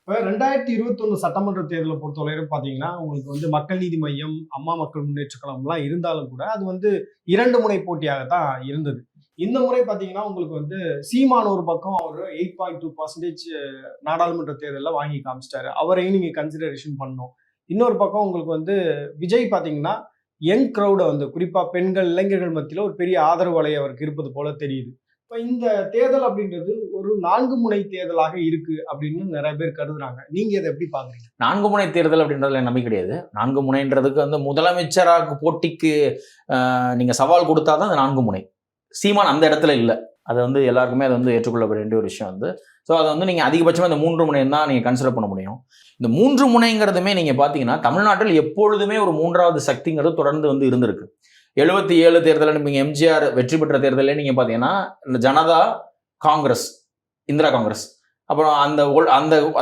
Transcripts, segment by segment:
இப்ப 2021 சட்டமன்ற தேர்தலை பொறுத்தவரையிலும் பாத்தீங்கன்னா, உங்களுக்கு வந்து மக்கள் நீதி மய்யம், அம்மா மக்கள் முன்னேற்றக் கழகம்லாம் இருந்தாலும் கூட, அது வந்து 2 முனை போட்டியாக தான் இருந்தது. இந்த முறை பாத்தீங்கன்னா, உங்களுக்கு வந்து சீமான் ஒரு பக்கம் அவரு 8.2% நாடாளுமன்ற தேர்தல்ல வாங்கி காமிச்சிட்டாரு. அவரையும் நீங்க கன்சிடரேஷன் பண்ணணும். இன்னொரு பக்கம் உங்களுக்கு வந்து விஜய் பாத்தீங்கன்னா, யங் கிரவுட வந்து குறிப்பா பெண்கள், இளைஞர்கள் மத்தியில ஒரு பெரிய ஆதரவு அலை அவருக்கு இருப்பது போல தெரியுது. இப்ப இந்த தேர்தல் அப்படின்றது ஒரு 4 முனை தேர்தலாக இருக்கு அப்படின்னு நெறைய பேர் கருதுறாங்க. நீங்க இத எப்படி பார்க்குறீங்க? 4 முனை தேர்தல் அப்படின்றதுல நம்பிக்கை கிடையாது. 4 முனைன்றதுக்கு வந்து முதலமைச்சராக போட்டிக்கு நீங்க சவால் கொடுத்தா தான் அது 4 முனை. சீமான் அந்த இடத்துல இல்ல. அது வந்து எல்லாருக்குமே அது வந்து ஏற்றுக்கொள்ள வேண்டிய ஒரு விஷயம் வந்து. ஸோ அதை வந்து நீங்க அதிகபட்சமா இந்த 3 முனைன்னு தான் நீங்க கன்சிடர் பண்ண முடியும். இந்த 3 முனைங்கிறதுமே நீங்க பார்த்தீங்கன்னா, தமிழ்நாட்டில் எப்பொழுதுமே ஒரு 3வது சக்திங்கிறது தொடர்ந்து வந்து இருந்திருக்கு. 77 தேர்தலில் நீங்க எம்ஜிஆர் வெற்றி பெற்ற தேர்தலே நீங்க பார்த்தீங்கன்னா, இந்த ஜனதா, காங்கிரஸ், இந்திரா காங்கிரஸ். அப்புறம் அந்த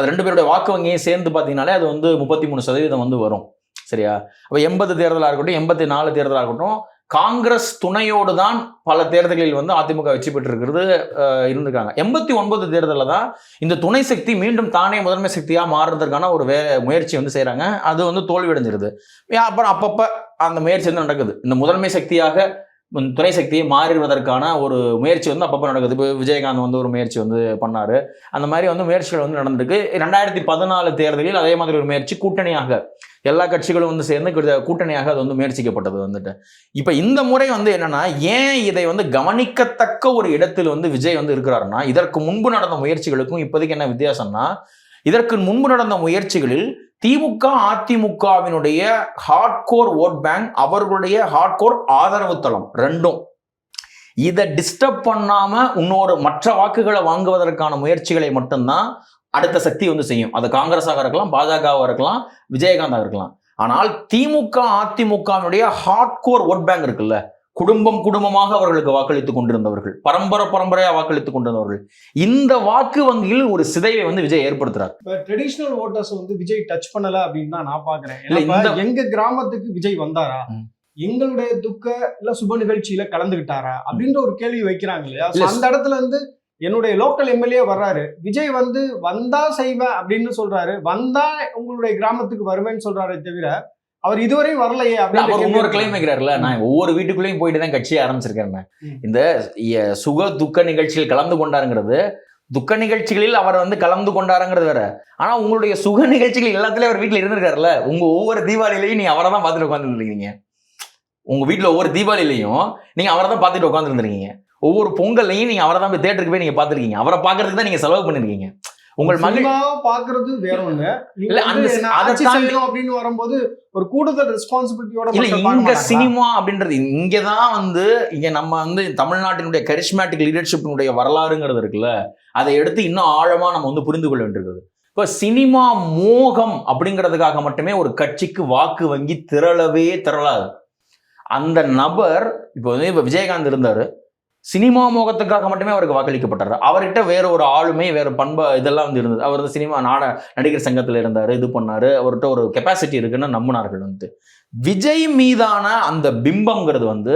2 பேருடைய வாக்கு வங்கியை சேர்ந்து பார்த்தீங்கன்னாலே அது வந்து 33% வந்து வரும். சரியா? அப்போ 80 தேர்தலாக இருக்கட்டும், 84 தேர்தலாக இருக்கட்டும், காங்கிரஸ் துணையோடு தான் பல தேர்தல்களில் வந்து அதிமுக வெற்றி பெற்றிருக்கிறது இருந்திருக்காங்க. 89 தேர்தலில் தான் இந்த துணை சக்தி மீண்டும் தானே முதன்மை சக்தியாக மாறுறதுக்கான ஒரு முயற்சி வந்து செய்கிறாங்க. அது வந்து தோல்வியடைஞ்சிருது. அப்புறம் அப்பப்போ அந்த முயற்சி வந்து நடக்குது. இந்த முதன்மை சக்தியாக துணை சக்தியை மாறிடுவதற்கான ஒரு முயற்சி வந்து அப்பப்போ நடக்குது. இப்போ விஜயகாந்த் வந்து ஒரு முயற்சி வந்து பண்ணாரு. அந்த மாதிரி வந்து முயற்சிகள் வந்து நடந்திருக்கு. 2014 தேர்தலில் அதே மாதிரி ஒரு முயற்சி கூட்டணியாக எல்லா கட்சிகளும் வந்து சேர்ந்து கூட்டணியாக அது வந்து முயற்சிக்கப்பட்டது வந்துட்டு. இப்ப இந்த முறை வந்து என்னன்னா, ஏன் இதை வந்து கவனிக்கத்தக்க ஒரு இடத்தில் வந்து விஜய் வந்து இருக்கிறாருன்னா, இதற்கு முன்பு நடந்த முயற்சிகளுக்கும் இப்போதைக்கு என்ன வித்தியாசம்னா, இதற்கு முன்பு நடந்த முயற்சிகளில் திமுக அதிமுகவினுடைய ஹார்ட்கோர் ஓட் பேங்க், அவர்களுடைய ஹார்ட்கோர் ஆதரவு தளம் ரெண்டும் இதை டிஸ்டர்ப் பண்ணாம இன்னொரு மற்ற வாக்குகளை வாங்குவதற்கான முயற்சிகளை மட்டும்தான் அடுத்த சக்தி வந்து செய்யும். அது காங்கிரஸாக இருக்கலாம், பாஜகவாக இருக்கலாம், விஜயகாந்தாக இருக்கலாம். ஆனால் திமுக அதிமுகவினுடைய ஹார்ட்கோர் ஓட் பேங்க் இருக்குல்ல, குடும்பமாக அவர்களுக்கு வாக்களித்துக் கொண்டிருந்தவர்கள், பரம்பரையா வாக்களித்துக் கொண்டிருந்தவர்கள், இந்த வாக்கு வங்கியில் ஒரு சிதைவை வந்து விஜய் ஏற்படுத்துறாரு. இப்ப ட்ரெடிஷனல் ஓட்டர்ஸ் வந்து விஜய் டச் பண்ணல அப்படின்னு தான் நான் பாக்குறேன். எங்க கிராமத்துக்கு விஜய் வந்தாரா, எங்களுடைய துக்க இல்ல சுப நிகழ்ச்சியில கலந்துகிட்டாரா அப்படின்ற ஒரு கேள்வி வைக்கிறாங்க இல்லையா? அந்த இடத்துல இருந்து என்னுடைய லோக்கல் எம்எல்ஏ வர்றாரு, விஜய் வந்து வந்தா செய்வேன் அப்படின்னு சொல்றாரு, வந்தா உங்களுடைய கிராமத்துக்கு வருவேன்னு சொல்றாரே தவிர அவர் இதுவரை வரலையே அப்படின்னு இன்னொரு கிளைம் வைக்கிறாருல. நான் ஒவ்வொரு வீட்டுக்குள்ளேயும் போயிட்டு தான் கட்சியை ஆரம்பிச்சிருக்கேன். இந்த சுக துக்க நிகழ்ச்சியில் கலந்து கொண்டாருங்கிறது, துக்க நிகழ்ச்சிகளில் அவர் வந்து கலந்து கொண்டாருங்கிறது வேற. ஆனா உங்களுடைய சுக நிகழ்ச்சிகள் எல்லாத்துலயும் அவர் வீட்டுல இருந்திருக்காருல்ல. உங்க ஒவ்வொரு தீபாவளியிலையும் நீங்க அவரை தான் பார்த்துட்டு உட்காந்துருந்தீங்க. உங்க வீட்டுல ஒவ்வொரு தீபாவளியிலையும் நீங்க அவரை தான் பார்த்துட்டு உட்காந்துருந்தீங்க. ஒவ்வொரு பொங்கல்லையும் நீங்க அவரை தான் போய் தேட்டருக்கு போய் நீங்க பார்த்துருக்கீங்க. அவரை பார்க்கறதுக்கு தான் நீங்க செலவு பண்ணிருக்கீங்க. உங்கள் மகள் பாக்குறது வேற ஒண்ணு இல்ல, அப்படின்னு வரும்போது ஒரு கூடுதல் ரெஸ்பான்சிபிலிட்டியோட இல்ல. இங்க சினிமா அப்படின்றது இங்கதான் வந்து இங்க நம்ம வந்து தமிழ்நாட்டினுடைய கரிஸ்மேட்டிக் லீடர்ஷிப்பினுடைய வரலாறுங்கிறது இருக்குல்ல, அதை எடுத்து இன்னும் ஆழமா நம்ம வந்து புரிந்து கொள்ள வேண்டியிருக்குது. இப்போ சினிமா மோகம் அப்படிங்கிறதுக்காக மட்டுமே ஒரு கட்சிக்கு வாக்கு வங்கி திரளாது. அந்த நபர் இப்போ வந்து இப்ப விஜயகாந்த் இருந்தாரு, சினிமா மோகத்துக்காக மட்டுமே அவருக்கு வாக்களிக்கப்பட்டார். அவர்கிட்ட வேற ஒரு ஆளுமை, வேற பண்பு இதெல்லாம் வந்து இருந்தது. அவர் வந்து சினிமா நடிகர் சங்கத்தில் இருந்தாரு, இது பண்ணாரு, அவர்கிட்ட ஒரு கெப்பாசிட்டி இருக்குன்னு நம்பினார்கள் வந்து. விஜய் மீதான அந்த பிம்பம்ங்கிறது வந்து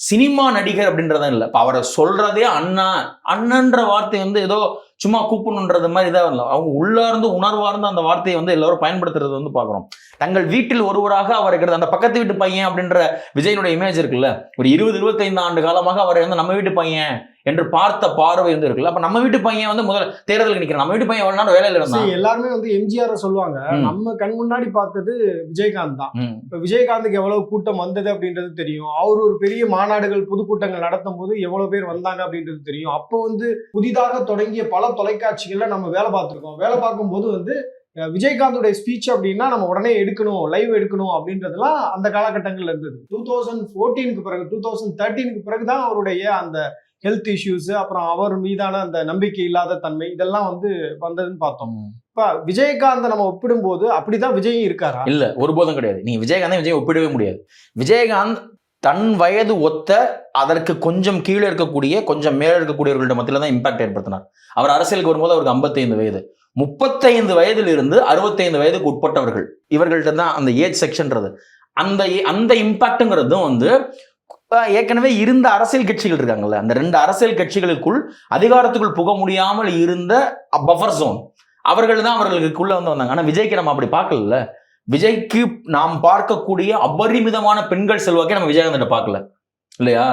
சினிமா நடிகர் அப்படின்றதும் இல்லை. இப்போ அவரை சொல்றதே அண்ணன்ற வார்த்தை வந்து ஏதோ சும்மா கூப்பிடணுன்றது மாதிரி இதாக இல்லை. அவங்க உள்ளார்ந்து உணர்வார்ந்து அந்த வார்த்தையை வந்து எல்லாரும் பயன்படுத்துறது வந்து பார்க்குறோம். தங்கள் வீட்டில் ஒருவராக அவர் இருக்கிறது. அந்த பக்கத்து வீட்டு பையன் அப்படின்ற விஜயனுடைய இமேஜ் இருக்குல்ல, ஒரு 20-25 ஆண்டு காலமாக அவரை வந்து நம்ம வீட்டு பையன் என்று பார்த்த பார்வை வந்து இருக்குல்ல. அப்ப நம்ம வீட்டு பையன் வந்து முதல்ல தேர்தலுக்கு நிற்கிறேன், நம்ம வீட்டு பையன் எவ்வளவு நாள் வேலையில இருந்தா. எல்லாருமே வந்து எம்ஜிஆர் சொல்லுவாங்க, நம்ம கண் முன்னாடி பார்த்தது விஜயகாந்த் தான். இப்ப விஜயகாந்துக்கு எவ்வளவு கூட்டம் வந்தது அப்படின்றது தெரியும். அவர் ஒரு பெரிய மாநாடுகள் பொதுக்கூட்டங்கள் நடத்தும் போது எவ்வளவு பேர் வந்தாங்க அப்படின்றது தெரியும். அப்போ வந்து புதிதாக தொடங்கிய பல தொலைக்காட்சிகள்ல நம்ம வேலை பார்த்திருக்கோம். வேலை பார்க்கும் போது வந்து விஜயகாந்தோட ஸ்பீச் அப்படின்னா நம்ம உடனே எடுக்கணும், லைவ் எடுக்கணும் அப்படின்றதுலாம் அந்த காலகட்டங்கள்ல இருந்தது. 2014க்கு பிறகு 2013க்கு பிறகுதான் அவருடைய அந்த ஹெல்த் இஷ்யூஸ், அப்புறம் அவர் மீதான அந்த நம்பிக்கை இல்லாத தன்மை இதெல்லாம் வந்து வந்ததுன்னு பார்த்தோம். இப்ப விஜயகாந்த் நம்ம ஒப்பிடும்போது அப்படிதான் விஜயும் இருக்காரா? இல்ல, ஒருபோதும் கிடையாது. நீங்க விஜய் ஒப்பிடவே முடியாது. விஜயகாந்த் தன் வயது ஒத்த அதற்கு கொஞ்சம் கீழே இருக்கக்கூடிய கொஞ்சம் மேலே இருக்கக்கூடியவர்கள்ட்ட மத்தியில தான் இம்பாக்ட் ஏற்படுத்தினார். அவர் அரசியலுக்கு வரும்போது அவருக்கு 55 வயது. 35 வயதிலிருந்து 65 வயதுக்கு உட்பட்டவர்கள் இவர்கள்ட்ட தான் அந்த ஏஜ் செக்ஷன்றது. அந்த இம்பாக்ட்ங்கிறதும் வந்து ஏற்கனவே இருந்த அரசியல் கட்சிகள் இருக்காங்கல்ல, அந்த 2 அரசியல் கட்சிகளுக்குள் அதிகாரத்துக்குள் புக முடியாமல் இருந்த பஃபர் ஜோன், அவர்கள் தான் அவர்களுக்குள்ள வந்து வந்தாங்க. ஆனா விஜய்க்கு நம்ம அப்படி பார்க்கல. விஜய்க்கு நாம் பார்க்கக்கூடிய அபரிமிதமான பெண்கள் செல்வாக்கே நம்ம விஜயகாந்த் பார்க்கல இல்லையா?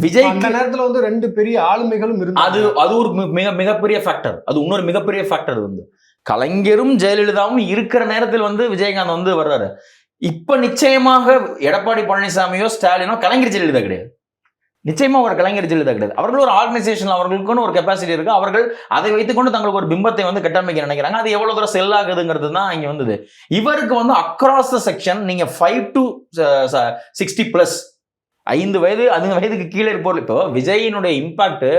விஜய் அந்த நேரத்துல வந்து 2 பெரிய ஆளுமைகளும் அது ஒரு மிகப்பெரிய ஃபேக்டர். அது இன்னொரு மிகப்பெரிய ஃபேக்டர் வந்து கலைஞரும் ஜெயலலிதாவும் இருக்கிற நேரத்தில் வந்து விஜயகாந்த் வந்து வர்றாரு. இப்ப நிச்சயமாக எடப்பாடி பழனிசாமியோ ஸ்டாலினோ கலைஞர் ஜெயலலிதா கிடையாது. நிச்சயமா ஒரு கலைஞர் ஜெயலலிதா கிடையாது. அவர்கள் ஒரு ஆர்கனைசேஷன், அவர்களுக்குன்னு ஒரு கெப்பாசிட்டி இருக்கு. அவர்கள் அதை வைத்துக்கொண்டு தங்களுக்கு ஒரு பிம்பத்தை வந்து கட்டமைக்க நினைக்கிறாங்க. அது எவ்வளவு தூரம் செல் ஆகுதுங்கிறது தான் இங்க வந்தது. இவருக்கு வந்து அக்ராஸ் த செக்ஷன் நீங்க 5 to 60 பிளஸ் 5 வயதுக்கு கீழே இருப்போம். இப்போ விஜயினுடைய இம்பாக்ட்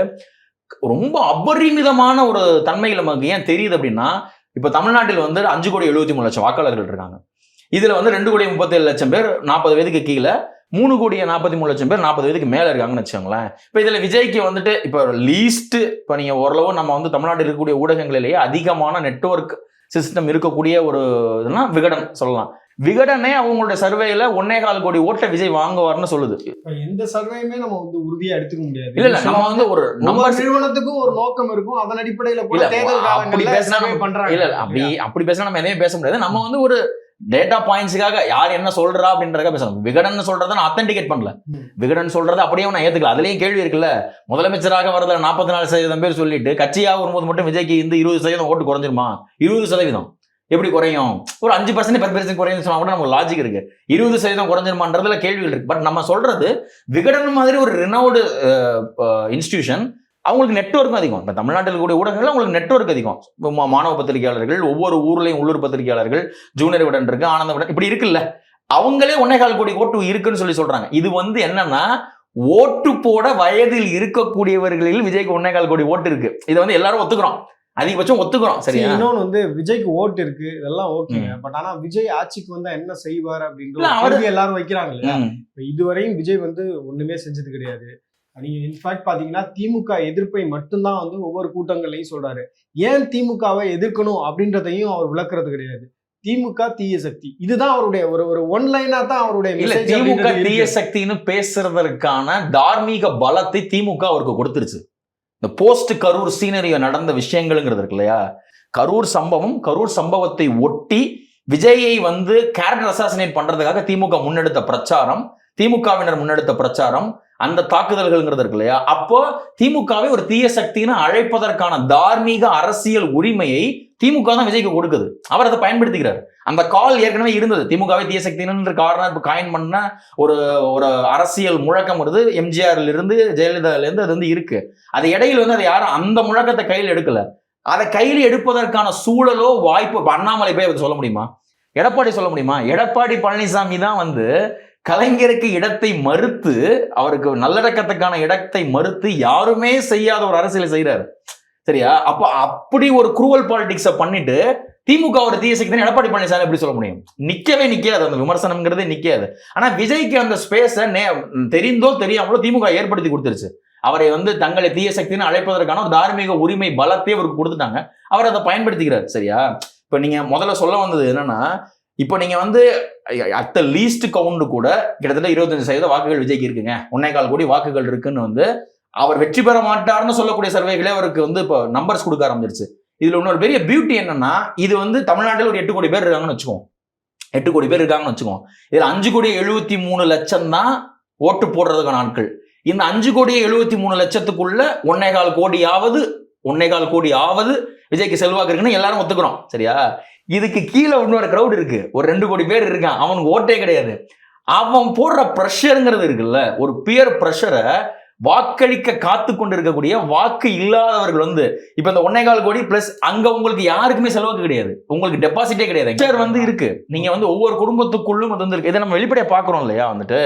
ரொம்ப அபரிமிதமான ஒரு தன்மையில் நமக்கு ஏன் தெரியுது அப்படின்னா, இப்போ தமிழ்நாட்டில் வந்து 5,73,00,000 வாக்காளர்கள் இருக்காங்க. இதுல வந்து 2,37,00,000 பேர் 40 வயதுக்கு கீழே, 3,43,00,000 பேர் 40 வயதுக்கு மேல இருக்காங்கன்னு வச்சுக்கோங்களேன். இப்போ இதுல விஜய்க்கு வந்துட்டு இப்போ லீஸ்ட், இப்போ நீங்க ஓரளவு நம்ம வந்து தமிழ்நாட்டில் இருக்கக்கூடிய ஊடகங்களிலேயே அதிகமான நெட்வொர்க் சிஸ்டம் இருக்கக்கூடிய ஒரு இதுனா விகடன் சொல்லலாம். விகடனே அவங்களுடைய சர்வேல 1.25 கோடி ஓட்டை விஜய் வாங்குவார்னு சொல்லுது. எந்த சர்வேயுமே நம்ம வந்து உறுதியா எடுத்துக்க முடியாது. இல்ல நம்ம வந்து ஒரு நம்பர் நிறுவனத்துக்கும் ஒரு நோக்கம் இருக்கும். அதன் அடிப்படையில கூட தேர்தல் அப்படி பேசினா பண்றாங்க. இல்ல அப்படி பேசினா நம்ம எதையும் பேச முடியாது. நம்ம வந்து ஒரு டேட்டா பாயிண்ட்ஸுக்காக யார் என்ன சொல்றா அப்படின்றத பேசணும். விகடன் சொல்றத நான் அத்தன்டிகேட் பண்ணல. விகடன் சொல்றதை அப்படியே நான் ஏத்துக்கல. அதுலயும் கேள்வி இருக்குல்ல. முதலமைச்சராக வரதுல 44% பேர் சொல்லிட்டு கட்சியாக வரும்போது மட்டும் விஜய்க்கு இந்த 20% ஓட்டு குறைஞ்சிருமா? 20% எப்படி குறையும்? ஒரு 5% 10% குறையும் சொன்னா கூட நமக்கு லாஜிக் இருக்கு. 20% குறைஞ்சிருமான்றதுல கேள்விகள் இருக்கு. பட் நம்ம சொல்றது விகடன் மாதிரி ஒரு ரெனவுடு இன்ஸ்டிடியூஷன், அவங்களுக்கு நெட்வொர்க்கும் அதிகம். இப்போ தமிழ்நாட்டில் கூடிய ஊடகங்கள் அவங்களுக்கு நெட்வொர்க் அதிகம். மாணவ பத்திரிகையாளர்கள், ஒவ்வொரு ஊர்லயும் உள்ளூர் பத்திரிகையாளர்கள், ஜூனியர் விடன் இருக்கு, ஆனந்த விடன் இப்படி இருக்குல்ல. அவங்களே 1.25 கோடி ஓட்டு இருக்குன்னு சொல்றாங்க. இது வந்து என்னன்னா, ஓட்டு போட வயதில் இருக்கக்கூடியவர்களில் விஜய்க்கு 1.25 கோடி ஓட்டு இருக்கு. இதை வந்து எல்லாரும் ஒத்துக்கிறோம், அதிகபட்சம் ஒத்துக்கிறோம். சரி, இன்னொன்னு வந்து விஜய்க்கு ஓட்டு இருக்கு, இதெல்லாம் ஓகேங்க. பட் ஆனா விஜய் ஆட்சிக்கு வந்தா என்ன செய்வார் அப்படின்ற எல்லாரும் வைக்கிறாங்க இல்லையா? இதுவரையும் விஜய் வந்து ஒண்ணுமே செஞ்சது கிடையாது. நீங்க இன்ஃபேக்ட் பாத்தீங்கன்னா திமுக எதிர்ப்பை மட்டும்தான் வந்து ஒவ்வொரு கூட்டங்கள்லையும் சொல்றாரு. ஏன் திமுகவை எதிர்க்கணும் அப்படின்றதையும் அவர் விளக்குறது கிடையாது. திமுக தீய சக்தி, இதுதான் அவருடைய ஒரு ஒன்லைனா தான் அவருடைய மெசேஜ். திமுக தீய சக்தின்னு பேசுறதற்கான தார்மீக பலத்தை திமுக அவருக்கு கொடுத்துருச்சு. இந்த போஸ்ட் கரூர் சீனரியோ நடந்த விஷயங்கள்ங்கிறது இருக்கு இல்லையா? கரூர் சம்பவத்தை ஒட்டி விஜயை வந்து கேரக்டர் அசாசினேட் பண்றதுக்காக திமுக முன்னெடுத்த பிரச்சாரம், திமுகவினர் முன்னெடுத்த பிரச்சாரம், அந்த தாக்குதல்கள்ங்கிறது இருக்கு இல்லையா? அப்போ திமுகவை ஒரு தீய சக்தின்னு அழைப்பதற்கான தார்மீக அரசியல் உரிமையை திமுக தான் விஜய்க்கு கொடுக்குது. அவர் அதை பயன்படுத்திக்கிறார். அந்த கால் ஏற்கனவே இருந்தது. திமுகவை தீய சக்தின்னு காரணம் இப்போ காயின் பண்ண ஒரு அரசியல் முழக்கம் வருது. எம்ஜிஆர்ல இருந்து ஜெயலலிதால இருந்து அது வந்து இருக்கு. அது இடையில வந்து அதை யாரும் அந்த முழக்கத்தை கையில் எடுக்கல. அதை கையில் எடுப்பதற்கான சூழலோ வாய்ப்பு அண்ணாமலை போய் சொல்ல முடியுமா? எடப்பாடி சொல்ல முடியுமா? எடப்பாடி பழனிசாமி தான் வந்து கலைஞருக்கு இடத்தை மறுத்து, அவருக்கு நல்லடக்கத்துக்கான இடத்தை மறுத்து யாருமே செய்யாத ஒரு அரசியலை செய்யறாரு. சரியா? அப்ப அப்படி ஒரு குரூவல் பாலிடிக்ஸை பண்ணிட்டு திமுக ஒரு தீய சக்தி எடப்பாடி பழனிசாமி எப்படி சொல்ல முடியும்? நிக்கவே நிக்காது, அந்த விமர்சனம்ங்கிறதே நிக்காது. ஆனா விஜய்க்கு அந்த ஸ்பேஸை தெரிந்தோ தெரியாமலோ திமுக ஏற்படுத்தி கொடுத்துருச்சு. அவரை வந்து தங்களை தீய சக்தின்னு அழைப்பதற்கான ஒரு தார்மீக உரிமை பலத்தை அவருக்கு கொடுத்துட்டாங்க. அவர் அதை பயன்படுத்திக்கிறார். சரியா? இப்ப நீங்க முதல்ல சொல்ல வந்தது என்னன்னா, இப்போ நீங்க வந்து அட் லீஸ்ட் கவுண்ட் கூட கிட்டத்தட்ட 25% வாக்குகள் விஜய்க்கு இருக்குங்க, 1.25 கோடி வாக்குகள் இருக்குன்னு வந்து அவர் வெற்றி பெற மாட்டார்னு சொல்லக்கூடிய சர்வேகளே அவருக்கு வந்து இப்போ நம்பர்ஸ் கொடுக்க ஆரம்பிச்சிருச்சு. இதுல இன்னொரு பெரிய பியூட்டி என்னன்னா, இது வந்து தமிழ்நாட்டில் ஒரு 8 கோடி பேர் இருக்காங்கன்னு வச்சுக்கோம். 8 கோடி பேர் இருக்காங்கன்னு வச்சுக்கோம். இதுல 5,73,00,000 தான் ஓட்டு போடுறதுக்கான ஆட்கள். இந்த 5,73,00,000க்குள்ள 1.25 கோடியாவது விஜய்க்கு செல்வாக்கு இருக்குன்னு எல்லாரும் ஒத்துக்கிறோம். சரியா? இதுக்கு கீழே இன்னொரு கிரௌட் இருக்கு, ஒரு 2 கோடி பேர் இருக்கான், அவனுக்கு ஓட்டே கிடையாது. அவன் போடுற ப்ரெஷருங்கிறது இருக்குல்ல, ஒரு பியர் ப்ரெஷரை வாக்களிக்க காத்து கொண்டு இருக்கக்கூடிய வாக்கு இல்லாதவர்கள் வந்து இப்ப இந்த 1.25 கோடி பிளஸ் அங்க உங்களுக்கு யாருக்குமே செலவாக்கு கிடையாது, உங்களுக்கு டெபாசிட்டே கிடையாது வந்து இருக்கு. நீங்க வந்து ஒவ்வொரு குடும்பத்துக்குள்ளும் அது வந்து இருக்கு. இதை நம்ம வெளிப்படையா பாக்குறோம் இல்லையா? வந்துட்டு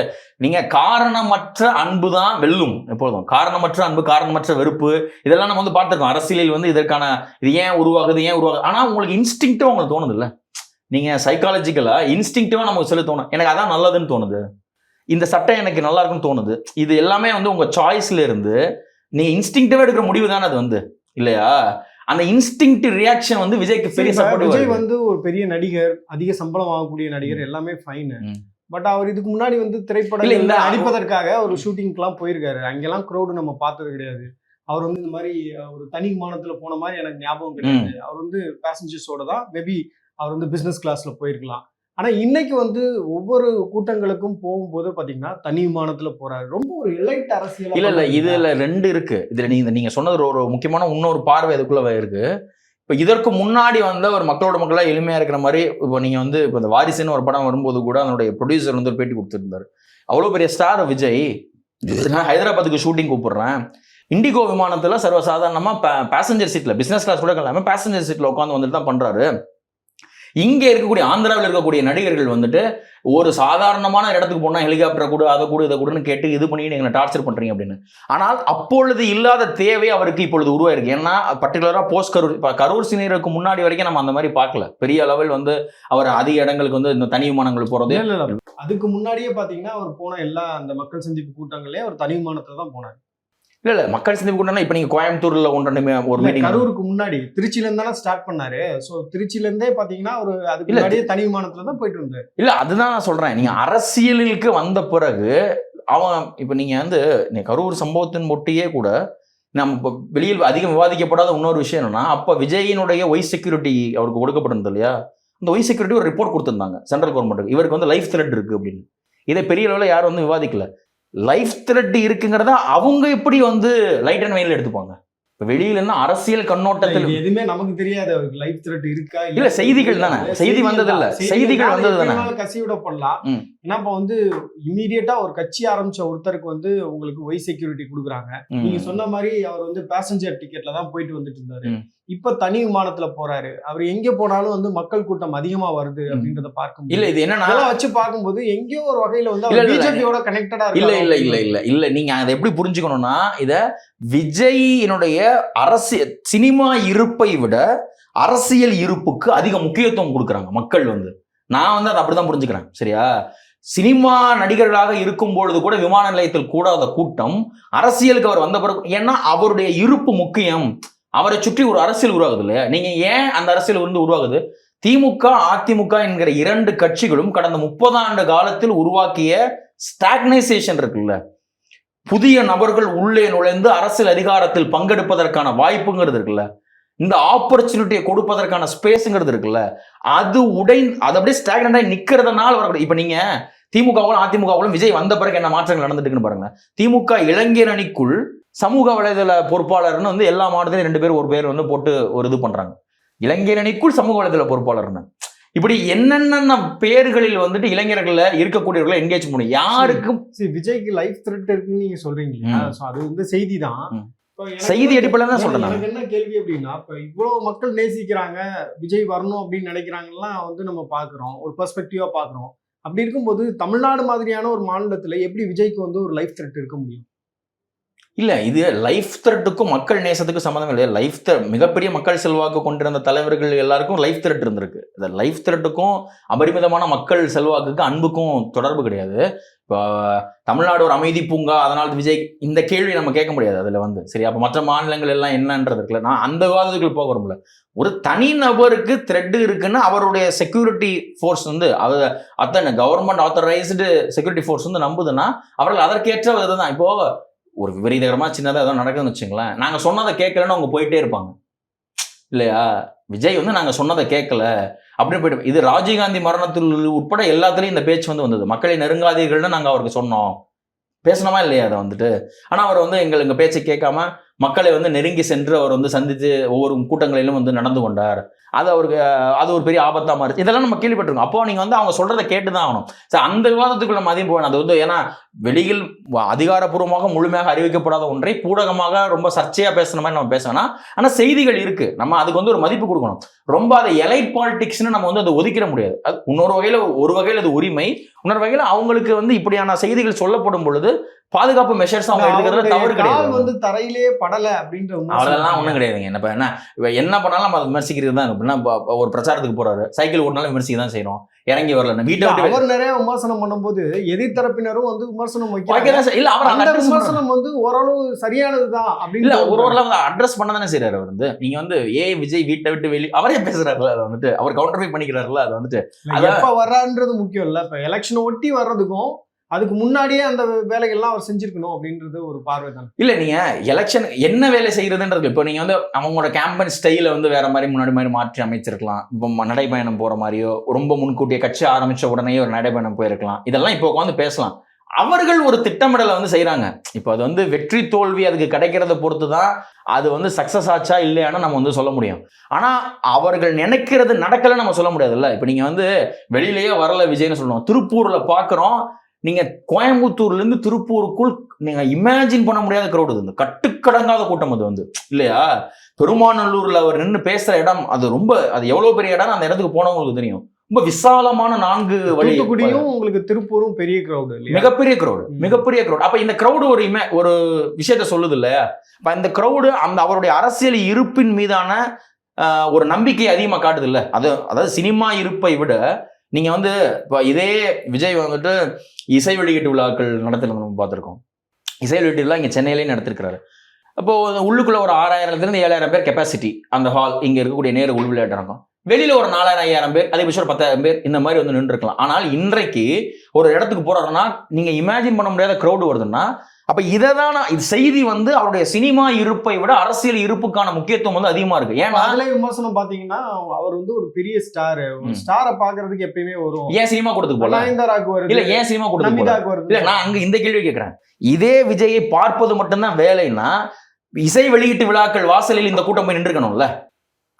நீங்க காரணமற்ற அன்பு தான் வெல்லும். எப்பொழுதும் காரணமற்ற அன்பு, காரணமற்ற வெறுப்பு, இதெல்லாம் நம்ம வந்து பார்த்துருக்கோம். அரசியலில் வந்து இதற்கான இது ஏன் உருவாகுது. ஆனா உங்களுக்கு இன்ஸ்டிங்க்டிவா உங்களுக்கு தோணுது இல்ல, நீங்க சைக்காலஜிக்கலா இன்ஸ்டிங்க்டிவா நமக்கு சொல்லி தோணும், எனக்கு அதான் நல்லதுன்னு தோணுது, இந்த சட்டை எனக்கு நல்லா இருக்குன்னு தோணுது. இது எல்லாமே வந்து உங்க சாய்ஸ்ல இருந்து நீ இன்ஸ்டிங்க்டிவா எடுக்கிற முடிவு தானே அது வந்து இல்லையா? அந்த இன்ஸ்டிங்க்ட் ரியாக்ஷன் வந்து விஜய்க்கு பெரிய சப்போர்ட். விஜய் வந்து ஒரு பெரிய நடிகர், அதிக சம்பளம் வாங்கக்கூடிய நடிகர், எல்லாமே ஃபைன். பட் அவர் இதுக்கு முன்னாடி வந்து திரைப்படங்கள் நடிப்பதற்காக ஒரு ஷூட்டிங்க்குலாம் போயிருக்காரு. அங்கெல்லாம் க்ரௌடு நம்ம பார்த்தது கிடையாது. அவர் வந்து இந்த மாதிரி ஒரு தனி விமானத்துல போன மாதிரி எனக்கு ஞாபகம் கிடையாது. அவர் வந்து பேசஞ்சர்ஸோட தான் மேபி அவர் வந்து பிசினஸ் கிளாஸ்ல போயிருக்கலாம். ஆனா இன்னைக்கு வந்து ஒவ்வொரு கூட்டங்களுக்கும் போகும்போது பாத்தீங்கன்னா தனி விமானத்துல போறாரு. ரொம்ப ஒரு எலைட் அரசியல். இல்ல இதுல 2 இருக்கு. இதுல நீங்க சொன்னது ஒரு முக்கியமான இன்னொரு பார்வை இதுக்குள்ள இருக்கு. இப்ப இதற்கு முன்னாடி வந்து ஒரு மக்களோட மக்களா எளிமையா இருக்கிற மாதிரி இப்போ நீங்க வந்து இப்போ இந்த வாரிசுன்னு ஒரு படம் வரும்போது கூட அதனுடைய ப்ரொடியூசர் வந்து ஒரு பேட்டி கொடுத்துருந்தாரு. அவ்வளவு பெரிய ஸ்டார் விஜய், நான் ஹைதராபாத்துக்கு ஷூட்டிங் கூப்பிடுறேன், இண்டிகோ விமானத்துல சர்வசாதாரணமா பேசஞ்சர் சீட்ல பிசினஸ் கிளாஸ் கூட இல்லாம பேசஞ்சர் சீட்ல உட்காந்து வந்துட்டு தான் பண்றாரு. இங்க இருக்கக்கூடிய ஆந்திராவில் இருக்கக்கூடிய நடிகர்கள் வந்துட்டு ஒரு சாதாரணமான இடத்துக்கு போனா ஹெலிகாப்டர் கூட அதை கூட இதை கூடன்னு கேட்டு இது பண்ணி நீங்க டார்ச்சர் பண்றீங்க அப்படின்னு. ஆனால் அப்பொழுது இல்லாத தேவை அவருக்கு இப்பொழுது உருவாயிருக்கு. ஏன்னா பர்டிகுலரா போஸ்ட் கரூர், இப்ப கரூர் சீனியருக்கு முன்னாடி வரைக்கும் நம்ம அந்த மாதிரி பார்க்கல. பெரிய அளவில் வந்து அவர் அதிக இடங்களுக்கு வந்து இந்த தனி விமானங்கள் போறது. அதுக்கு முன்னாடியே பாத்தீங்கன்னா அவர் போன எல்லா அந்த மக்கள் சந்திப்பு கூட்டங்களே அவர் தனி விமானத்துல தான் போனார். இல்ல மக்கள் சந்திப்பு கூட்டம்னா இப்ப நீங்க கோயம்புத்தூர்ல ஒரு மீட்டிங் கரூருக்கு முன்னாடி திருச்சியில இருந்தாலும் ஸ்டார்ட் பண்ணாரு. சோ திருச்சியில இருந்தே பாத்தீங்கன்னா ஒரு அதுக்கு முன்னாடியே தனி விமானத்துல தான் போயிட்டு இருந்தாரு. இல்ல அதுதான் நான் சொல்றேன். நீங்க அரசியலுக்கு வந்த பிறகு அவன் இப்ப நீங்க வந்து கரூர் சம்பவத்தின் ஒட்டியே கூட நம்ம வெளியில் அதிகம் விவாதிக்கப்படாத இன்னொரு விஷயம் என்னன்னா, அப்ப விஜயினுடைய ஒய் செக்யூரிட்டி அவருக்கு கொடுக்கப்பட்டிருந்தது இல்லையா, அந்த ஒய் செக்யூரிட்டி ஒரு ரிப்போர்ட் கொடுத்திருந்தாங்க சென்ட்ரல் கவர்மெண்ட்டுக்கு, இவருக்கு வந்து லைஃப் த்ரெட் இருக்கு அப்படின்னு. இதை பெரிய அளவில் யாரும் வந்து விவாதிக்கல. லைஃப் த்ரெட் இருக்குங்கிறத அவங்க எப்படி வந்து லைட் அண்ட் வெயின்ல எடுத்துப்பாங்க? வெளியில இருந்து அரசியல் கண்ணோட்டத்தில் எதுவுமே நமக்கு தெரியாது அவருக்கு லைஃப் த்ரெட் இருக்கா இல்ல. செய்திகள் தானே, செய்தி வந்தது இல்ல, செய்திகள் வந்தது தானே. கசிவிடப்படலாம். ஏன்னா இப்ப வந்து இமீடியட்டா ஒரு கட்சி ஆரம்பிச்ச ஒருத்தருக்கு வந்து உங்களுக்கு ஒய் செக்யூரிட்டி கொடுக்குறாங்க. நீங்க சொன்ன மாதிரி அவர் வந்து பேசஞ்சர் டிக்கெட்ல தான் போயிட்டு வந்துட்டு இருந்தாரு. இப்ப தனி விமானத்துல போறாரு. அவர் எங்க போனாலும் வந்து மக்கள் கூட்டம் அதிகமா வருது அப்படின்றத பார்க்கும்போது இல்ல இது என்ன வச்சு பார்க்கும்போது எங்கேயோ ஒரு வகையில வந்து பிஜேபியோட கனெக்டடா இல்ல இல்ல இல்ல இல்ல இல்ல நீங்க அதை எப்படி புரிஞ்சுக்கணும்னா, இத விஜயினுடைய அரசியல் சினிமா இருப்பை விட அரசியல் இருப்புக்கு அதிக முக்கியத்துவம் கொடுக்குறாங்க மக்கள் வந்து. நான் வந்து அதை அப்படிதான் புரிஞ்சுக்கிறேன். சரியா? சினிமா நடிகர்களாக இருக்கும் பொழுது கூட விமான நிலையத்தில் கூடாத கூட்டம் அரசியலுக்கு அவர் வந்த பிறகு, ஏன்னா அவருடைய இருப்பு முக்கியம். அவரை சுற்றி ஒரு அரசியல் உருவாகுது இல்லையா? நீங்க ஏன் அந்த அரசியல் வந்து உருவாகுது? திமுக அதிமுக என்கிற 2 கட்சிகளும் கடந்த 30 ஆண்டு காலத்தில் உருவாக்கிய ஸ்டாக்னைசேஷன் இருக்குல்ல, புதிய நபர்கள் உள்ளே நுழைந்து அரசியல் அதிகாரத்தில் பங்கெடுப்பதற்கான வாய்ப்புங்கிறது இருக்குல்ல, இந்த ஆப்பர்ச்சுனிட்டியை கொடுப்பதற்கான ஸ்பேஸுங்கிறது இருக்குல்ல, அது அப்படியே ஸ்டாக்னண்டாக நிக்கிறதுனால வரக்கூடிய. இப்ப நீங்க திமுகவும் அதிமுகவும் விஜய் வந்த பிறகு என்ன மாற்றங்கள் நடந்துட்டுன்னு பாருங்க. திமுக இளைஞர் அணிக்குள் சமூக வலைதள பொறுப்பாளர்னு வந்து எல்லா மாவட்டத்திலும் 2 பேர் ஒரு பேர் வந்து போட்டு ஒரு இது பண்றாங்க. இளைஞர் அணிக்குள் சமூக வலைதள பொறுப்பாளர்னு இப்படி என்னென்ன பேர்களில் வந்துட்டு இளைஞர்கள இருக்கக்கூடியவர்களை என்கேஜ் பண்ணும். யாருக்கும் விஜய்க்கு லைஃப் த்ரெட் இருக்குன்னு நீங்க சொல்றீங்க. அது வந்து செய்தி தான், செய்தி அடிப்படையில் தான் சொல்றேன். எனக்கு என்ன கேள்வி அப்படின்னா, இப்ப இவ்வளவு மக்கள் நேசிக்கிறாங்க, விஜய் வரணும் அப்படின்னு நினைக்கிறாங்கலாம் வந்து நம்ம பாக்குறோம், ஒரு பெர்ஸ்பெக்டிவா பாக்குறோம். அப்படி இருக்கும்போது தமிழ்நாடு மாதிரியான ஒரு மாநிலத்துல எப்படி விஜய்க்கு வந்து ஒரு லைஃப் த்ரெட் இருக்க முடியும்? இல்ல இது லைஃப் த்ரெட்டுக்கும் மக்கள் நேசத்துக்கும் சம்மந்தம் இல்லையா? லைஃப் த்ரெட் மிகப்பெரிய மக்கள் செல்வாக்கு கொண்டிருந்த தலைவர்கள் எல்லாருக்கும் லைஃப் த்ரெட் இருந்திருக்கு. இந்த லைஃப் த்ரெட்டுக்கும் அபரிமிதமான மக்கள் செல்வாக்குக்கு அன்புக்கும் தொடர்பு கிடையாது. இப்போ தமிழ்நாடு ஒரு அமைதி பூங்கா, அதனால் விஜய் இந்த கேள்வி நம்ம கேட்க முடியாது அதுல வந்து. சரி, அப்ப மற்ற மாநிலங்கள் எல்லாம் என்னன்றது இருக்குல்ல, நான் அந்த விவாதத்துக்குள்ள போக விரும்பல. ஒரு தனி நபருக்கு த்ரெட் இருக்குன்னு அவருடைய செக்யூரிட்டி ஃபோர்ஸ் வந்து அத்தனை கவர்மெண்ட் ஆத்தரைஸ்டு செக்யூரிட்டி ஃபோர்ஸ் வந்து நம்புதுன்னா அவர்கள் அதற்கேற்ற இதுதான். இப்போ ஒரு விபரீதகரமா சின்னதாக ஏதோ நடக்குதுன்னு வச்சுங்களேன், நாங்க சொன்னதை கேட்கலன்னு அவங்க போயிட்டே இருப்பாங்க இல்லையா? விஜய் வந்து நாங்க சொன்னதை கேட்கல அப்படின்னு போயிட்டு, இது ராஜீவ்காந்தி மரணத்தில் உட்பட எல்லாத்துலயும் இந்த பேச்சு வந்து வந்தது. மக்களை நெருங்காதீர்கள்னு நாங்க அவருக்கு சொன்னோம், பேசணுமா இல்லையா? அதை வந்துட்டு ஆனா அவர் வந்து எங்க பேச்சை கேட்காம மக்களை வந்து நெருங்கி சென்று அவர் வந்து சந்தித்து ஒவ்வொரு கூட்டங்களிலும் வந்து நடந்து கொண்டார். அது அவருக்கு அது ஒரு பெரிய ஆபத்தா மாறிச்சு. இதெல்லாம் நம்ம கேள்விப்பட்டிருக்கோம். அப்போ நீங்க வந்து அவங்க சொல்றதை கேட்டுதான் ஆகணும். சார் அந்த விவாதத்துக்குள்ள மதியம் போவேன். அது வந்து ஏன்னா வெளியில் அதிகாரப்பூர்வமாக முழுமையாக அறிவிக்கப்படாத ஒன்றை பூடகமாக ரொம்ப சர்ச்சையா பேசுன மாதிரி நம்ம பேசணும். ஆனா செய்திகள் இருக்கு, நம்ம அதுக்கு வந்து ஒரு மதிப்பு கொடுக்கணும். ரொம்ப அதை எலைட் பாலிடிக்ஸ்னு நம்ம வந்து அதை ஒதுக்கிட முடியாது. அது இன்னொரு வகையில ஒரு வகையில் அது உரிமை, இன்னொரு வகையில அவங்களுக்கு வந்து இப்படியான செய்திகள் சொல்லப்படும் பொழுது பாதுகாப்பு மெஷர்ஸ் அவங்க எடுக்கிறது தவறு கிடையாது. வந்து தரையிலே படல அப்படின்ற அதெல்லாம் ஒண்ணும் கிடையாதுங்க. என்ன பண்ணாலும் நம்ம அதை விமர்சிக்கிறது தான். ஒரு பிரச்சாரத்துக்கு போறாரு, சைக்கிள் ஓட்டினாலும் விமர்சிக்க தான் செய்யறோம். இறங்கி வரல வீட்டை அவர் நிறைய விமர்சனம் பண்ணும்போது எதிர்த்தரப்பினரும் வந்து விமர்சனம் இல்ல, அவர் அந்த விமர்சனம் வந்து ஓரளவு சரியானதுதான் அப்படின்னு ஒரு அட்ரஸ் பண்ண தானே செய்யறாரு. அவர் வந்து நீங்க வந்து விஜய் வீட்டை விட்டு வெளியே அவரே பேசுறாருல, அதை வந்துட்டு அவர் கவுண்டர்ஃபை பண்ணிக்கிறாருல, அது வந்துட்டு எப்ப வர்றான்றது முக்கியம் இல்ல. இப்ப எலெக்ஷன் ஒட்டி வர்றதுக்கும் அதுக்கு முன்னாடியே அந்த வேலைகள்லாம் அவர் செஞ்சிருக்கணும் அப்படின்றது ஒரு பார்வை தான். இல்ல நீங்க எலெக்ஷன் என்ன வேலை செய்யறதுன்றது இப்போ நீங்க வந்து அவங்களோட கேம்பெயின் ஸ்டைல வந்து வேற மாதிரி முன்னாடி மாதிரி மாற்றி அமைச்சிருக்கலாம். இப்போ நடைபயணம் போற மாதிரியோ ரொம்ப முன்கூட்டியே கட்சி ஆரம்பிச்ச உடனே ஒரு நடைபயணம் போயிருக்கலாம். இதெல்லாம் இப்போ உட்காந்து பேசலாம். அவர்கள் ஒரு திட்டமிடலை வந்து செய்யறாங்க. இப்போ அது வந்து வெற்றி தோல்வி அதுக்கு கிடைக்கிறத பொறுத்து தான் அது வந்து சக்சஸ் ஆச்சா இல்லையான்னு நம்ம வந்து சொல்ல முடியும். ஆனா அவர்கள் நினைக்கிறது நடக்கல நம்ம சொல்ல முடியாதுல்ல. இப்போ நீங்க வந்து வெளியிலேயே வரல விஜய்னு சொல்லணும். திருப்பூர்ல பாக்குறோம். நீங்க கோயம்புத்தூர்ல இருந்து திருப்பூருக்குள் நீங்க இமேஜின் பண்ண முடியாத கிரௌட். இது கட்டுக்கடங்காத கூட்டம் அது வந்து இல்லையா. பெருமாநல்லூர்ல அவர் நின்று பேசுற இடம் அது ரொம்ப அது எவ்வளவு பெரிய இடம் அந்த இடத்துக்கு போனவங்களுக்கு தெரியும். ரொம்ப விசாலமான 4 வழி. உங்களுக்கு திருப்பூரும் பெரிய கிரௌடு, மிகப்பெரிய கிரௌடு. அப்ப இந்த கிரௌடு ஒரு விஷயத்த சொல்லுது இல்லையா. அப்ப இந்த கிரௌடு அந்த அவருடைய அரசியல் இருப்பின் மீதான ஒரு நம்பிக்கை அதிகமா காட்டுது இல்ல. அதாவது சினிமா இருப்பை விட நீங்க வந்து இப்ப இதே விஜய் வந்துட்டு இசை வெளியீட்டு விழாக்கள் நடத்துறது நம்ம பார்த்திருக்கோம். இசை வெளியீட்டு விழா இங்க சென்னையிலேயே நடத்திருக்கிறாரு. அப்போ உள்ளுக்குள்ள ஒரு 6000 7,000 பேர் கெப்பாசிட்டி அந்த ஹால் இங்க இருக்கக்கூடிய நேரு உள் விளையாட்டு இருக்கும். வெளியில ஒரு 4000-5000 பேர் அதிகபட்சம் ஒரு 10,000 பேர் இந்த மாதிரி வந்து நின்று இருக்கலாம். ஆனால் இன்றைக்கு ஒரு இடத்துக்கு போறாருன்னா நீங்க இமேஜின் பண்ண முடியாத கிரௌடு வருதுன்னா அப்ப இதைதான் இது செய்தி வந்து அவருடைய சினிமா இருப்பை விட அரசியல் இருப்புக்கான முக்கியத்துவம் வந்து அதிகமா இருக்கு. ஏன்னா அதுல விமர்சனம் பாத்தீங்கன்னா அவர் வந்து ஒரு பெரிய ஸ்டார், ஸ்டாரை பாக்குறதுக்கு எப்பயுமே வரும். ஏன் சினிமா கூடத்துக்கு போல இல்ல ஏன் சினிமா கூடத்துக்கு இல்ல நான் அங்க இந்த கேள்வி கேட்கிறேன். இதே விஜயை பார்ப்பது மட்டும்தான் வேலைன்னா இசை வெளியீட்டு விழாக்கள் வாசலில் இந்த கூட்டம் போய் நின்று இருக்கணும்ல.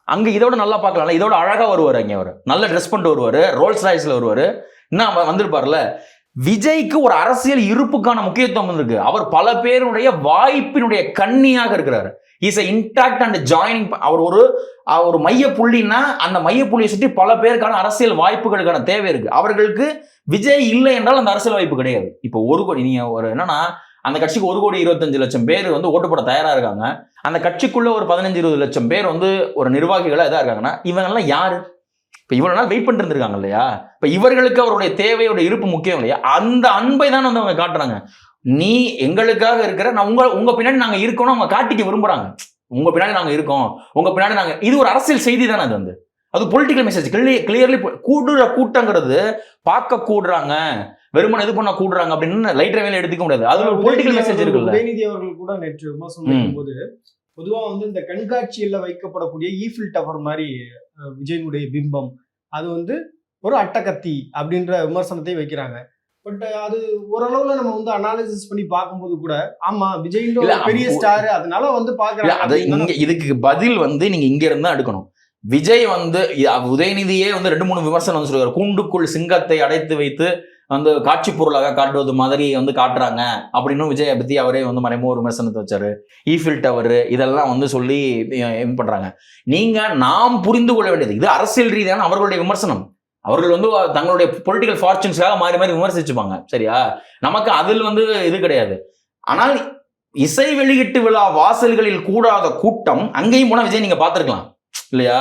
அங்க இதோட நல்லா பார்க்கலாம். இதோட அழகா வருவாரு. அங்க அவர் நல்ல ட்ரெஸ் பண்ணிட்டு வருவாரு. ரோல்ஸ் ராய்ஸ்ல வருவாரு. என்ன வந்திருப்பார்ல. விஜய்க்கு ஒரு அரசியல் இருப்புக்கான முக்கியத்துவம் இருக்கு. அவர் பல பேருடைய வாய்ப்பினுடைய கண்ணியாக இருக்கிறாரு. Is intact and joining. அவர் ஒரு மைய புள்ளின்னா அந்த மைய புள்ளியை சுற்றி பல பேருக்கான அரசியல் வாய்ப்புகளுக்கான தேவை இருக்கு. அவர்களுக்கு விஜய் இல்லை என்றால் அந்த அரசியல் வாய்ப்பு கிடையாது. இப்போ ஒரு கோடி நீங்க ஒரு என்னன்னா அந்த கட்சிக்கு 1,25,00,000 பேர் வந்து ஓட்டு போட தயாரா இருக்காங்க. அந்த கட்சிக்குள்ள ஒரு 15-20 லட்சம் பேர் வந்து ஒரு நிர்வாகிகளா இதா இருக்காங்கன்னா இவங்கெல்லாம் யாரு? இப்ப இவ்வளவு நாள் வெயிட் பண்ணிட்டு இருந்திருக்காங்க இல்லையா. இப்ப இவர்களுக்கு அவருடைய தேவையோட இருப்பு முக்கியம் இல்லையா. அந்த அன்பை தான் வந்து அவங்க காட்டுறாங்க. நீ எங்களுக்காக இருக்கிற நான் உங்க பின்னாடி நாங்க இருக்கோம்னு அவங்க காட்டிக்க விரும்புறாங்க. உங்க பின்னாடி நாங்க இருக்கோம், உங்க பின்னாடி நாங்க. இது ஒரு அரசியல் செய்தி தானே. அது வந்து அது பொலிட்டிக்கல் மெசேஜ். கிளியர்லி கூடுற கூட்டங்கிறது பார்க்க கூடுறாங்க, வெறுமனை இது பண்ண கூடுறாங்க அப்படின்னு லைட் வேலை எடுத்துக்க முடியாது. அது ஒரு பொலிட்டிக்கல் மெசேஜ் இருக்குல்ல. உதயநிதி அவர்கள் கூட நேற்று விமர்சனம் போது பொதுவா வந்து இந்த கண்காட்சியில வைக்கப்படக்கூடிய ஈஃபில் டவர் மாதிரி விஜயனுடைய பிம்பம் அது வந்து ஒரு அட்டகத்தி அப்படின்ற விமர்சனத்தை வைக்கிறாங்க. பட் அது ஓரளவுல நம்ம வந்து அனாலிசிஸ் பண்ணி பார்க்கும்போது கூட ஆமா விஜய்ன்ற பெரிய ஸ்டார் அதனால வந்து பாக்குறாங்க. இதுக்கு பதில் வந்து நீங்க இங்க இருந்தா எடுக்கணும். விஜய் வந்து உதயநிதியே வந்து 2-3 விமர்சனம் வந்து சொல்லுவார். கூண்டுக்குள் சிங்கத்தை அடைத்து வைத்து வந்து காட்சி பொருளாக காட்டுவது மாதிரி வந்து காட்டுறாங்க அப்படின்னு விஜயை பத்தி அவரே வந்து மறைமுக விமர்சனத்தை வச்சாரு. ஈஃபில் டவர் இதெல்லாம் வந்து சொல்லி இது பண்றாங்க. நீங்க நாம் புரிந்து கொள்ள வேண்டியது இது அரசியல் ரீதியான அவர்களுடைய விமர்சனம். அவர்கள் வந்து தங்களுடைய பொலிட்டிக்கல் ஃபார்ச்சூன்ஸ்க்காக மாறி மாறி விமர்சிச்சுப்பாங்க. சரியா. நமக்கு அதில் வந்து இது கிடையாது. ஆனால் இசை வெளியீட்டு விழா வாசல்களில் கூடாத கூட்டம் அங்கேயும் போனா விஜய் நீங்க பார்த்திருக்கலாம் இல்லையா.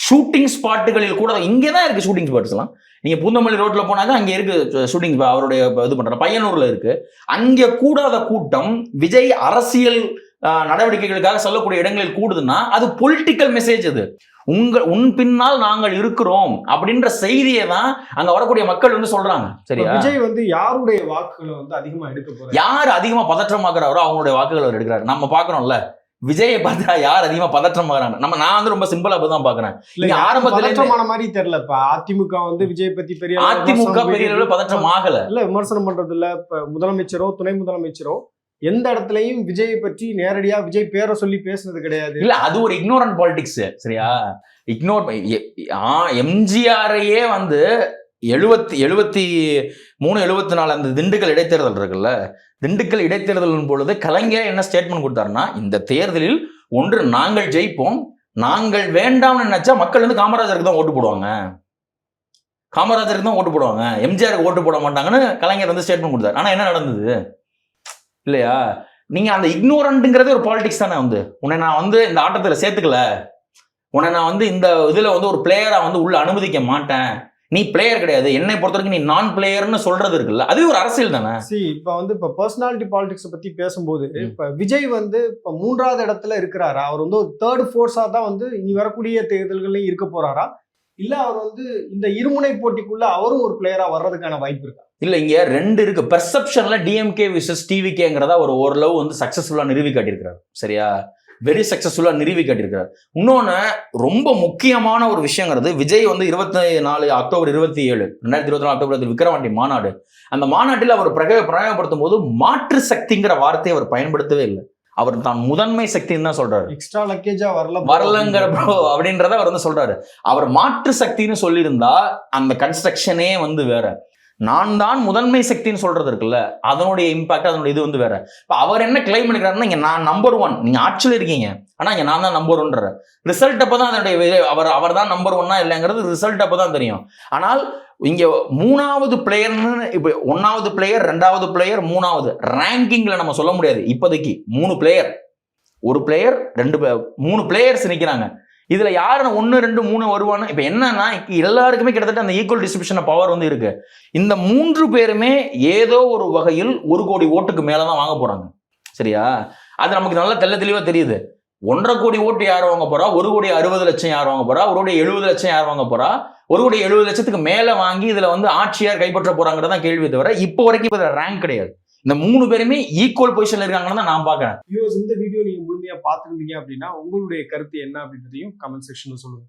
ஷூட்டிங் ஸ்பாட்டுகளில் கூட இங்கேதான் இருக்கு. ஷூட்டிங் ஸ்பாட்ஸ் எல்லாம் நீங்க பூந்தமல்லி ரோட்ல போனாங்க அங்க இருக்கு ஷூட்டிங். அவருடைய இது பண்ற பையனூர்ல இருக்கு. அங்க கூடாத கூட்டம் விஜய் அரசியல் நடவடிக்கைகளுக்காக சொல்லக்கூடிய இடங்களில் கூடுதுன்னா அது பொலிட்டிக்கல் மெசேஜ். அது உன் பின்னால் நாங்கள் இருக்கிறோம் அப்படின்ற செய்தியை தான் அங்க வரக்கூடிய மக்கள் வந்து சொல்றாங்க. சரியா. விஜய் வந்து யாருடைய வாக்குகளை வந்து அதிகமா எடுக்க போறாரு, யார் அதிகமா பதற்றமாக்குறாரோ அவங்களுடைய வாக்குகள் அவர் எடுக்கிறாரு. நம்ம பாக்குறோம்ல விஜயை பார்த்தா யார் அதிகமா பதற்றமாகறாங்க. நான் வந்து ரொம்ப சிம்பிளா தான் பாக்குறேன். பதற்றமான மாதிரி தெரியல. இப்ப அதிமுக வந்து விஜய் பத்தி பெரிய அளவுல பதற்றம் ஆகல. இல்ல விமர்சனம் பண்றது இல்ல. இப்ப முதலமைச்சரோ துணை முதலமைச்சரோ எந்த இடத்துலயும் விஜய் பற்றி நேரடியா விஜய் பேரை சொல்லி பேசுனது கிடையாது. இல்ல அது ஒரு இக்னோரன்ட் பாலிடிக்ஸ். சரியா. எம்ஜிஆரையே வந்து 73-74 அந்த திண்டுக்கல் இடைத்தேர்தல் இருக்குல்ல. திண்டுக்கல் இடைத்தேர்தலின் பொழுது கலைஞர் என்ன ஸ்டேட்மெண்ட் கொடுத்தாருன்னா இந்த தேர்தலில் ஒன்று நாங்கள் ஜெயிப்போம், நாங்கள் வேண்டாம்னு நினைச்சா மக்கள் வந்து காமராஜருக்கு தான் ஓட்டு போடுவாங்க, எம்ஜிஆருக்கு ஓட்டு போட மாட்டாங்கன்னு கலைஞர் வந்து ஸ்டேட்மெண்ட் கொடுத்தாரு. ஆனா என்ன நடந்தது இல்லையா. நீங்க அந்த இக்னோரண்ட்ங்கிறதே ஒரு பாலிடிக்ஸ் தானே. வந்து உன்னை நான் வந்து இந்த ஆட்டத்துல சேர்த்துக்கல, உன்னை நான் வந்து இந்த இதுல வந்து ஒரு பிளேயரா வந்து உள்ள அனுமதிக்க மாட்டேன், நீ பிளேயர் கிடையாது, என்னை பொறுத்த வரைக்கும் நீ நான் பிளேயர்னு சொல்றது இருக்குல்ல, அது ஒரு அரசியல் தானே. இப்ப வந்து இப்ப பர்சனாலிட்டி பாலிடிக்ஸ் பத்தி பேசும்போது இப்ப விஜய் வந்து இப்ப 3வது இடத்துல இருக்கிறாரா, அவர் வந்து ஒரு 3rd ஃபோர்ஸா தான் வந்து இனி வரக்கூடிய தேர்தல்கள்லயும் இருக்க போறாரா, இல்ல அவர் வந்து இந்த இருமுனை போட்டிக்குள்ள அவரும் ஒரு பிளேயரா வர்றதுக்கான வாய்ப்பு இருக்கா? இல்ல இங்க ரெண்டு இருக்கு. பெர்செப்ஷன்ல டிஎம்கே விசஸ் டிவிகேங்கிறத அவர் ஓரளவு வந்து சக்சஸ்ஃபுல்லா நிறுவி காட்டியிருக்கிறார். சரியா, வெரி சக்சஸ்ஃபுல்லா நிறுவி காட்டியிருக்கிறார். இன்னொன்னு ரொம்ப முக்கியமான ஒரு விஷயங்கிறது, விஜய் வந்து 24 அக்டோபர் 27 2024 அக்டோபர் விக்கிரவாண்டி மாநாடு, அந்த மாநாட்டில் அவர் பிரயோகப்படுத்தும் போது மாற்று சக்திங்கிற வார்த்தையை அவர் பயன்படுத்தவே இல்லை. அவர் தான் முதன்மை சக்தின்னு தான் சொல்றாரு. எக்ஸ்ட்ரா லக்கேஜா வரலங்கிற ப்ரோ அப்படின்றத அவர் வந்து சொல்றாரு. அவர் மாற்று சக்தின்னு சொல்லியிருந்தா அந்த கன்ஸ்ட்ரக்ஷனே வந்து வேற. நான் தான் முதன்மை சக்தின்னு சொல்றது இருக்குல்ல, அதனுடைய இம்பாக்ட், அதனுடைய இது வந்து வேற. இப்ப அவர் என்ன கிளைம் பண்ணிக்கிறாருன்னா, இங்க நான் நம்பர் 1, நீங்க ஆட்சியில் இருக்கீங்க, ஆனா இங்க நான் தான் நம்பர் 1. ரிசல்ட் அப்பதான் அதனுடைய அவர் தான் நம்பர் 1 இல்லைங்கிறது ரிசல்ட் அப்பதான் தெரியும். ஆனால் இங்க 3வது பிளேயர்னு, இப்ப 1வது பிளேயர், 2வது பிளேயர், 3வது ரேங்கிங்ல நம்ம சொல்ல முடியாது. இப்போதைக்கு 3 பிளேயர், ஒரு பிளேயர் 3 பிளேயர்ஸ் நிக்கிறாங்க. இதுல யாரு 1, 2, 3 வருவான்னு இப்ப என்னன்னா, எல்லாருக்குமே கிட்டத்தட்ட அந்த ஈக்குவல் டிஸ்ட்ரிபியூஷன் பவர் வந்து இருக்கு. இந்த 3 பேருமே ஏதோ ஒரு வகையில் 1 கோடி ஓட்டுக்கு மேலதான் வாங்க போறாங்க. சரியா, அது நமக்கு நல்லா தெளிவா தெரியுது. 1.5 கோடி ஓட்டு யார் வாங்க போறா, 1,60,00,000 யார் வாங்க போறா, 1,70,00,000 யார் வாங்க போறா, 1,70,00,000 மேல வாங்கி இதுல வந்து ஆட்சியார் கைப்பற்ற போறாங்கிறதான் கேள்வி தவிர இப்போ வரைக்கும் இதுல ரேங்க் கிடையாது. இந்த 3 பேருமே ஈக்குவல் பொசிஷன்ல இருக்காங்கன்னு தான் நான் பாக்குறேன். இந்த வீடியோ நீங்க முழுமையா பார்த்துருந்தீங்க அப்படின்னா உங்களுடைய கருத்து என்ன அப்படின்றதையும் கமெண்ட் செக்ஷன்ல சொல்லுங்க.